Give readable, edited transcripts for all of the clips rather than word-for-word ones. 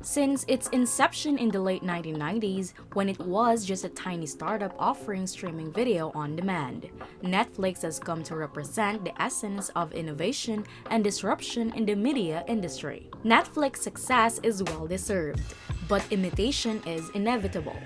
Since its inception in the late 1990s, when it was just a tiny startup offering streaming video on demand, Netflix has come to represent the essence of innovation and disruption in the media industry. Netflix's success is well-deserved, but imitation is inevitable,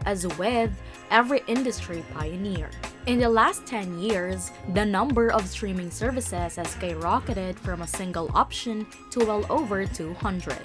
as with every industry pioneer. In the last 10 years, the number of streaming services has skyrocketed from a single option to well over 200.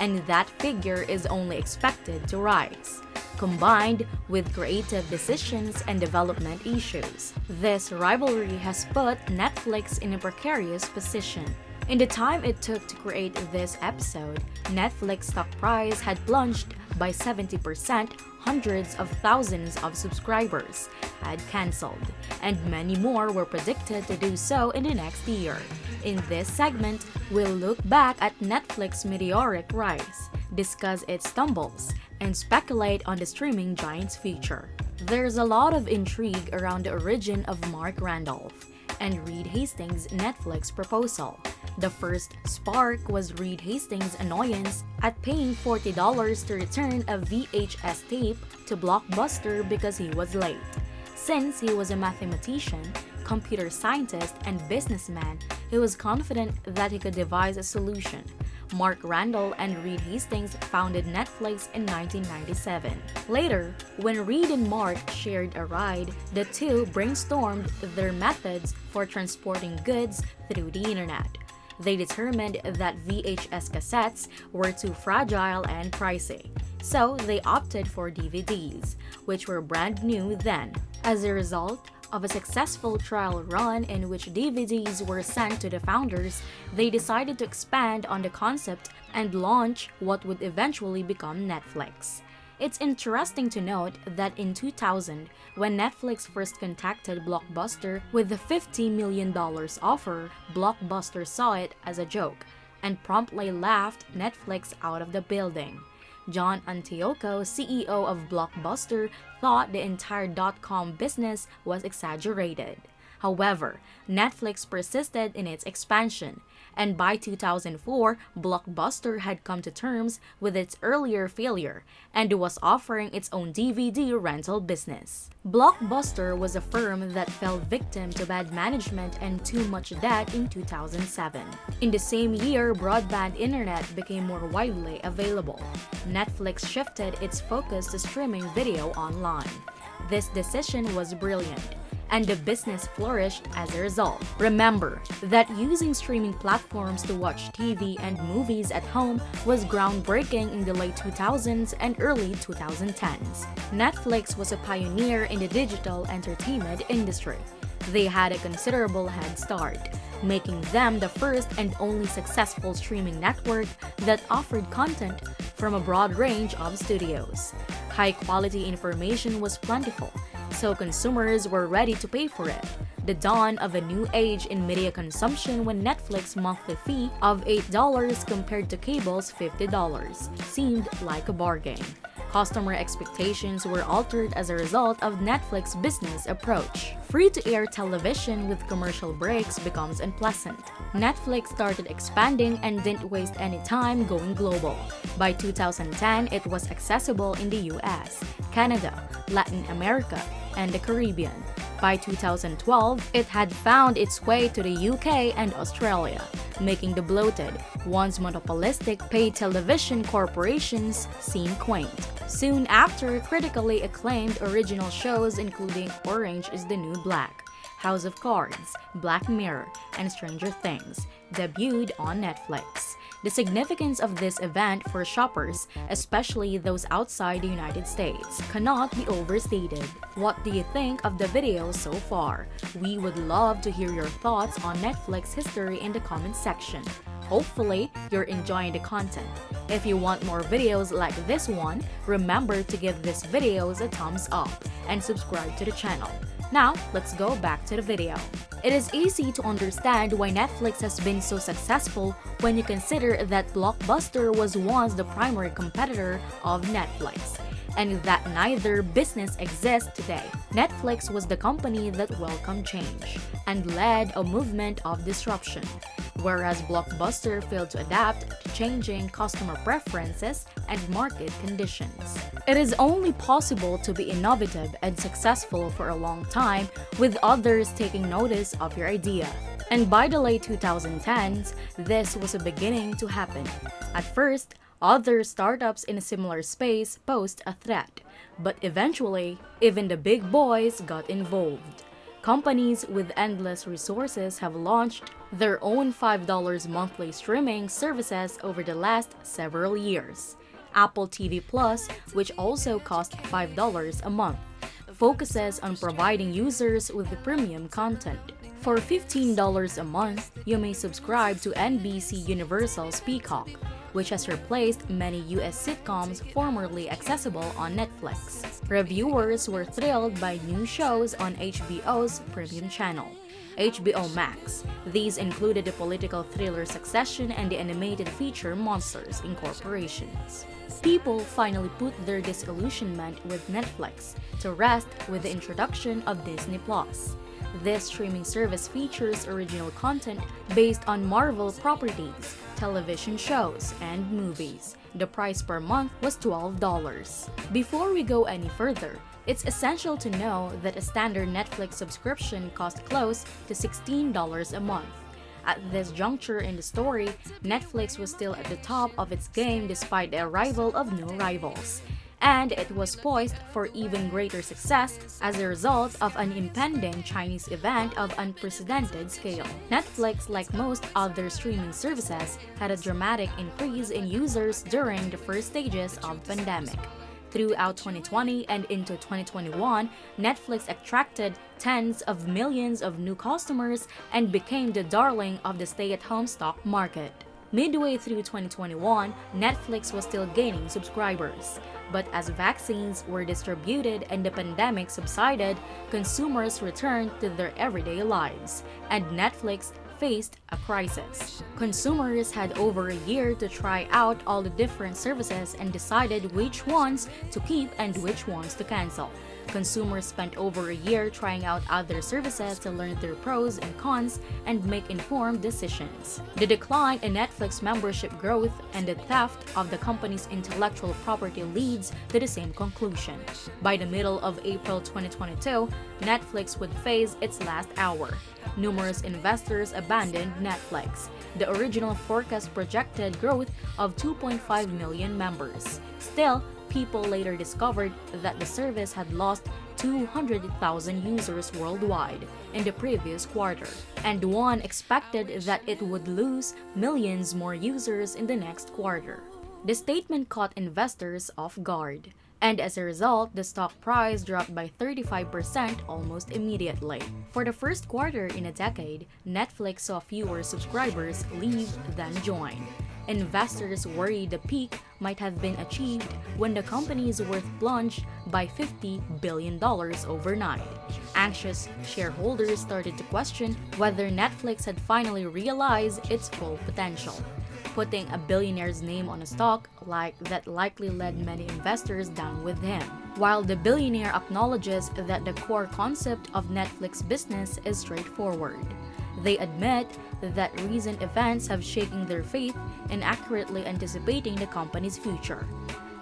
And that figure is only expected to rise. Combined with creative decisions and development issues, this rivalry has put Netflix in a precarious position. In the time it took to create this episode, Netflix stock price had plunged by 70%, hundreds of thousands of subscribers had cancelled, and many more were predicted to do so in the next year. In this segment, we'll look back at Netflix's meteoric rise, discuss its stumbles, and speculate on the streaming giant's future. There's a lot of intrigue around the origin of Mark Randolph and Reed Hastings' Netflix proposal. The first spark was Reed Hastings' annoyance at paying $40 to return a VHS tape to Blockbuster because he was late. Since he was a mathematician, computer scientist, and businessman, he was confident that he could devise a solution. Mark Randall and Reed Hastings founded Netflix in 1997. Later, when Reed and Mark shared a ride, the two brainstormed their methods for transporting goods through the internet. They determined that VHS cassettes were too fragile and pricey, so they opted for DVDs, which were brand new then. As a result of a successful trial run in which DVDs were sent to the founders, they decided to expand on the concept and launch what would eventually become Netflix. It's interesting to note that in 2000, when Netflix first contacted Blockbuster with the $50 million offer, Blockbuster saw it as a joke and promptly laughed Netflix out of the building. John Antioco, CEO of Blockbuster, thought the entire dot-com business was exaggerated. However, Netflix persisted in its expansion, and by 2004, Blockbuster had come to terms with its earlier failure and was offering its own DVD rental business. Blockbuster was a firm that fell victim to bad management and too much debt in 2007. In the same year, broadband internet became more widely available. Netflix shifted its focus to streaming video online. This decision was brilliant, and the business flourished as a result. Remember that using streaming platforms to watch TV and movies at home was groundbreaking in the late 2000s and early 2010s. Netflix was a pioneer in the digital entertainment industry. They had a considerable head start, making them the first and only successful streaming network that offered content from a broad range of studios. High-quality information was plentiful, so consumers were ready to pay for it. The dawn of a new age in media consumption when Netflix's monthly fee of $8 compared to cable's $50 seemed like a bargain. Customer expectations were altered as a result of Netflix's business approach. Free-to-air television with commercial breaks becomes unpleasant. Netflix started expanding and didn't waste any time going global. By 2010, it was accessible in the US, Canada, Latin America, and the Caribbean. By 2012, it had found its way to the UK and Australia, making the bloated, once monopolistic paid television corporations seem quaint. Soon after, critically acclaimed original shows including Orange is the New Black, House of Cards, Black Mirror, and Stranger Things debuted on Netflix. The significance of this event for shoppers, especially those outside the United States, cannot be overstated. What do you think of the video so far? We would love to hear your thoughts on Netflix history in the comments section. Hopefully, you're enjoying the content. If you want more videos like this one, remember to give these videos a thumbs up and subscribe to the channel. Now, let's go back to the video. It is easy to understand why Netflix has been so successful when you consider that Blockbuster was once the primary competitor of Netflix, and that neither business exists today. Netflix was the company that welcomed change and led a movement of disruption. whereas Blockbuster failed to adapt to changing customer preferences and market conditions. It is only possible to be innovative and successful for a long time with others taking notice of your idea. And by the late 2010s, this was beginning to happen. At first, other startups in a similar space posed a threat, but eventually, even the big boys got involved. Companies with endless resources have launched their own $5 monthly streaming services over the last several years. Apple TV Plus, which also costs $5 a month, focuses on providing users with premium content. For $15 a month, you may subscribe to NBC Universal's Peacock, which has replaced many US sitcoms formerly accessible on Netflix. Reviewers were thrilled by new shows on HBO's premium channel, HBO Max. These included the political thriller Succession and the animated feature Monsters, Incorporations. People finally put their disillusionment with Netflix to rest with the introduction of Disney Plus. This streaming service features original content based on Marvel properties, television shows, and movies. The price per month was $12. Before we go any further, it's essential to know that a standard Netflix subscription costs close to $16 a month. At this juncture in the story, Netflix was still at the top of its game despite the arrival of new rivals. And it was poised for even greater success as a result of an impending Chinese event of unprecedented scale. Netflix, like most other streaming services, had a dramatic increase in users during the first stages of the pandemic. Throughout 2020 and into 2021, Netflix attracted tens of millions of new customers and became the darling of the stay-at-home stock market. Midway through 2021, Netflix was still gaining subscribers. But as vaccines were distributed and the pandemic subsided, consumers returned to their everyday lives, and Netflix faced a crisis. Consumers had over a year to try out all the different services and decided which ones to keep and which ones to cancel. Consumers spent over a year trying out other services to learn their pros and cons and make informed decisions. The decline in Netflix membership growth and the theft of the company's intellectual property leads to the same conclusion. By the middle of April 2022, Netflix would face its last hour. Numerous investors abandoned Netflix. The original forecast projected growth of 2.5 million members. Still, people later discovered that the service had lost 200,000 users worldwide in the previous quarter, and one expected that it would lose millions more users in the next quarter. The statement caught investors off guard, and as a result, the stock price dropped by 35% almost immediately. For the first quarter in a decade, Netflix saw fewer subscribers leave than join. Investors worried the peak might have been achieved when the company's worth plunged by $50 billion overnight. Anxious shareholders started to question whether Netflix had finally realized its full potential. Putting a billionaire's name on a stock like that likely led many investors down with him. While the billionaire acknowledges that the core concept of Netflix business is straightforward, they admit that recent events have shaken their faith in accurately anticipating the company's future.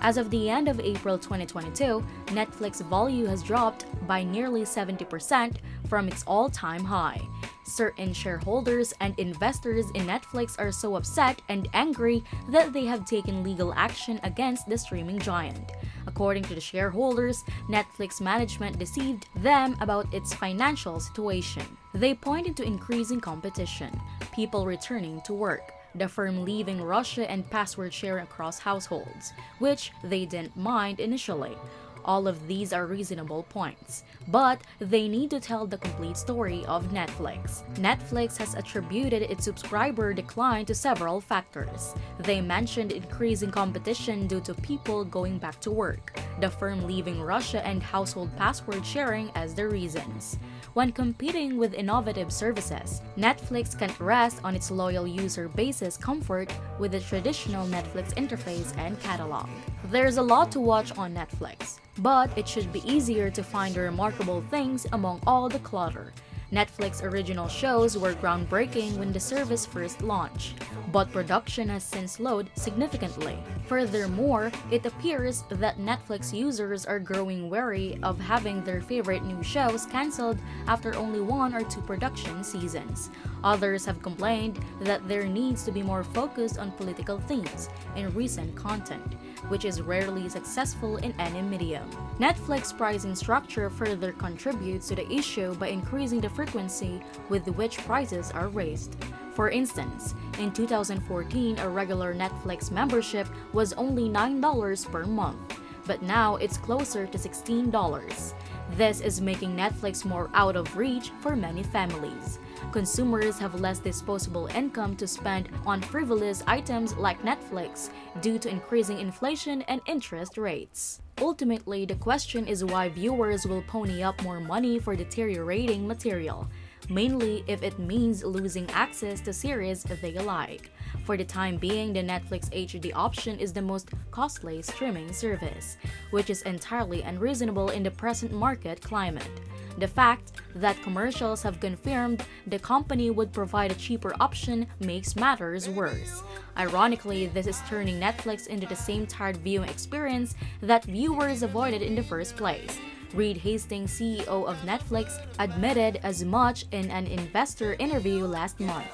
As of the end of April 2022, Netflix value has dropped by nearly 70% from its all-time high. Certain shareholders and investors in Netflix are so upset and angry that they have taken legal action against the streaming giant. According to the shareholders, Netflix management deceived them about its financial situation. They pointed to increasing competition, people returning to work, the firm leaving Russia, and password sharing across households, which they didn't mind initially. All of these are reasonable points, but they need to tell the complete story of Netflix. Netflix has attributed its subscriber decline to several factors. They mentioned increasing competition due to people going back to work, the firm leaving Russia, and household password sharing as the reasons. When competing with innovative services, Netflix can't rest on its loyal user base's comfort with the traditional Netflix interface and catalog. There's a lot to watch on Netflix, but it should be easier to find the remarkable things among all the clutter. Netflix original shows were groundbreaking when the service first launched, but production has since slowed significantly. Furthermore, it appears that Netflix users are growing wary of having their favorite new shows canceled after only 1 or 2 production seasons. Others have complained that there needs to be more focus on political themes in recent content, which is rarely successful in any medium. Netflix pricing structure further contributes to the issue by increasing the frequency with which prices are raised. For instance, in 2014, a regular Netflix membership was only $9 per month, but now it's closer to $16. This is making Netflix more out of reach for many families. Consumers have less disposable income to spend on frivolous items like Netflix due to increasing inflation and interest rates. Ultimately, the question is why viewers will pony up more money for deteriorating material, mainly if it means losing access to series they like. For the time being, the Netflix HD option is the most costly streaming service, which is entirely unreasonable in the present market climate. The fact that commercials have confirmed the company would provide a cheaper option makes matters worse. Ironically, this is turning Netflix into the same tired viewing experience that viewers avoided in the first place. Reed Hastings, CEO of Netflix, admitted as much in an investor interview last month.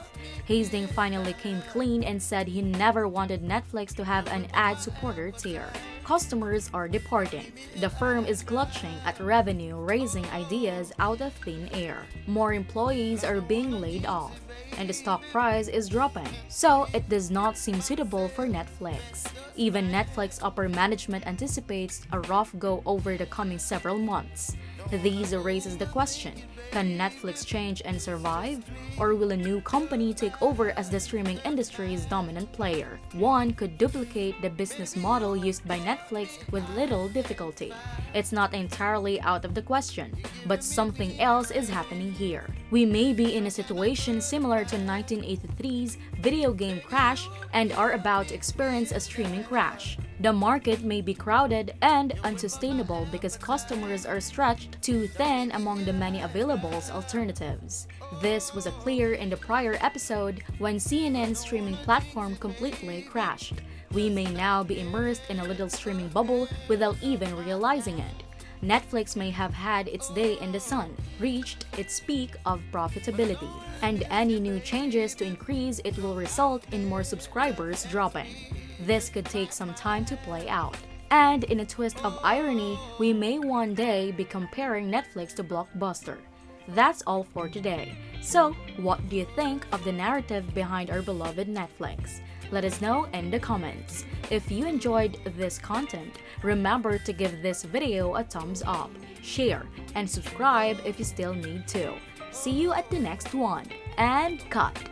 Hastings finally came clean and said he never wanted Netflix to have an ad-supported tier. Customers are departing. The firm is clutching at revenue-raising ideas out of thin air. More employees are being laid off, and the stock price is dropping, so it does not seem suitable for Netflix. Even Netflix upper management anticipates a rough go over the coming several months. This raises the question, can Netflix change and survive? Or will a new company take over as the streaming industry's dominant player? One could duplicate the business model used by Netflix with little difficulty. It's not entirely out of the question, but something else is happening here. We may be in a situation similar to 1983's video game crash and are about to experience a streaming crash. The market may be crowded and unsustainable because customers are stretched too thin among the many available alternatives. This was clear in the prior episode when CNN's streaming platform completely crashed. We may now be immersed in a little streaming bubble without even realizing it. Netflix may have had its day in the sun, reached its peak of profitability, and any new changes to increase it will result in more subscribers dropping. This could take some time to play out. And in a twist of irony, we may one day be comparing Netflix to Blockbuster. That's all for today. So, what do you think of the narrative behind our beloved Netflix? Let us know in the comments. If you enjoyed this content, remember to give this video a thumbs up, share, and subscribe if you still need to. See you at the next one, and cut!